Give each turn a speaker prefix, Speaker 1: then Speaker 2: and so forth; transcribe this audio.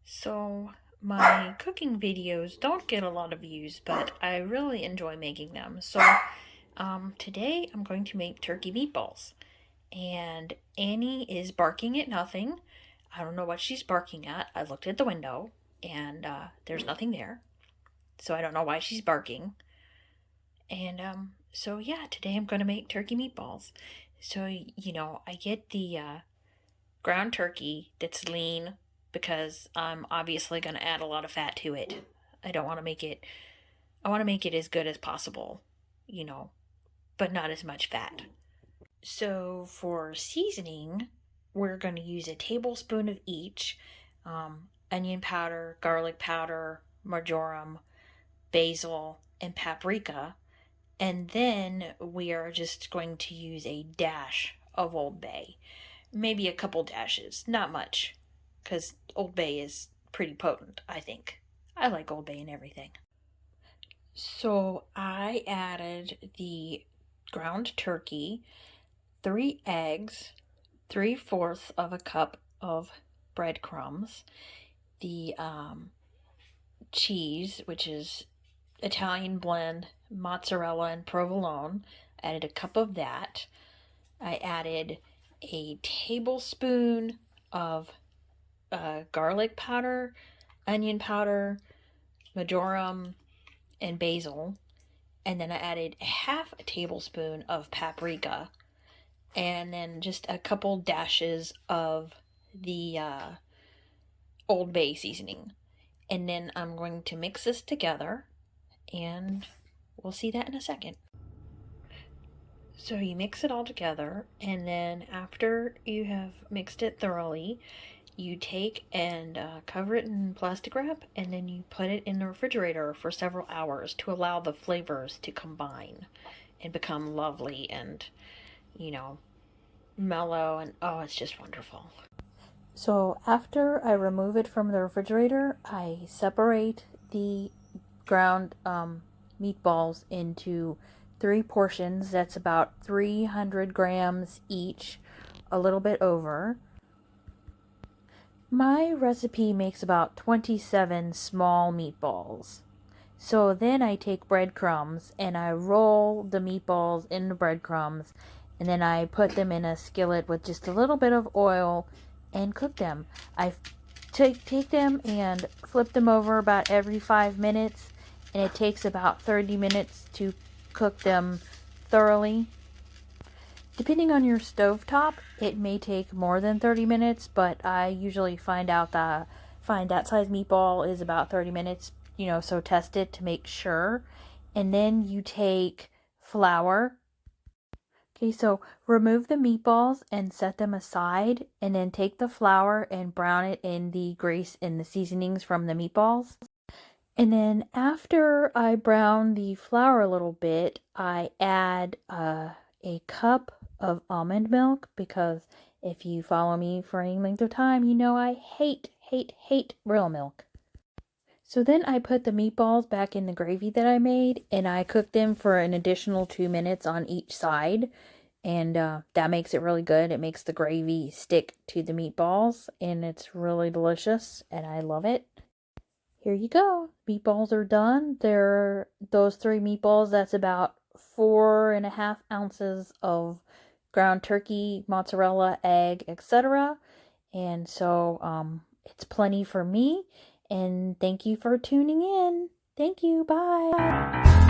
Speaker 1: So my cooking videos don't get a lot of views, but I really enjoy making them. So today I'm going to make turkey meatballs. And Annie is barking at nothing. I don't know what she's barking at. I looked at the window and there's nothing there. So I don't know why she's barking. And so yeah, today I'm going to make turkey meatballs. So, I get the ground turkey that's lean because I'm obviously going to add a lot of fat to it. I don't want to make it, I want to make it as good as possible, but not as much fat. So for seasoning, we're going to use a tablespoon of each onion powder, garlic powder, marjoram, basil, and paprika. And then we are just going to use a dash of Old Bay. Maybe a couple dashes, not much, because Old Bay is pretty potent, I think. I like Old Bay and everything. So I added the ground turkey, 3 eggs, 3/4 of a cup of breadcrumbs, the cheese, which is Italian blend, mozzarella and provolone. I added a cup of that. I added a tablespoon of garlic powder, onion powder, marjoram, and basil. And then I added half a tablespoon of paprika. And then just a couple dashes of the Old Bay seasoning. And then I'm going to mix this together, and we'll see that in a second. So you mix it all together, and then after you have mixed it thoroughly, you take and cover it in plastic wrap, and then you put it in the refrigerator for several hours to allow the flavors to combine and become lovely and, mellow, and oh, it's just wonderful. So after I remove it from the refrigerator, I separate the ground meatballs into 3 portions. That's about 300 grams each, a little bit over. My recipe makes about 27 small meatballs. So then I take breadcrumbs and I roll the meatballs in the breadcrumbs, and then I put them in a skillet with just a little bit of oil and cook them. I take them and flip them over about every 5 minutes, and it takes about 30 minutes to cook them thoroughly. Depending on your stovetop, it may take more than 30 minutes, but I usually find that size meatball is about 30 minutes, so test it to make sure. And then you take flour. Okay, so remove the meatballs and set them aside, and then take the flour and brown it in the grease and the seasonings from the meatballs. And then after I brown the flour a little bit, I add a cup of almond milk, because if you follow me for any length of time, you know I hate real milk. So then I put the meatballs back in the gravy that I made, and I cook them for an additional 2 minutes on each side. And that makes it really good. It makes the gravy stick to the meatballs, and it's really delicious, and I love it. Here you go. Meatballs are done. Those 3 meatballs, that's about 4.5 ounces of ground turkey, mozzarella, egg, etc. And so it's plenty for me. And thank you for tuning in. Thank you. Bye.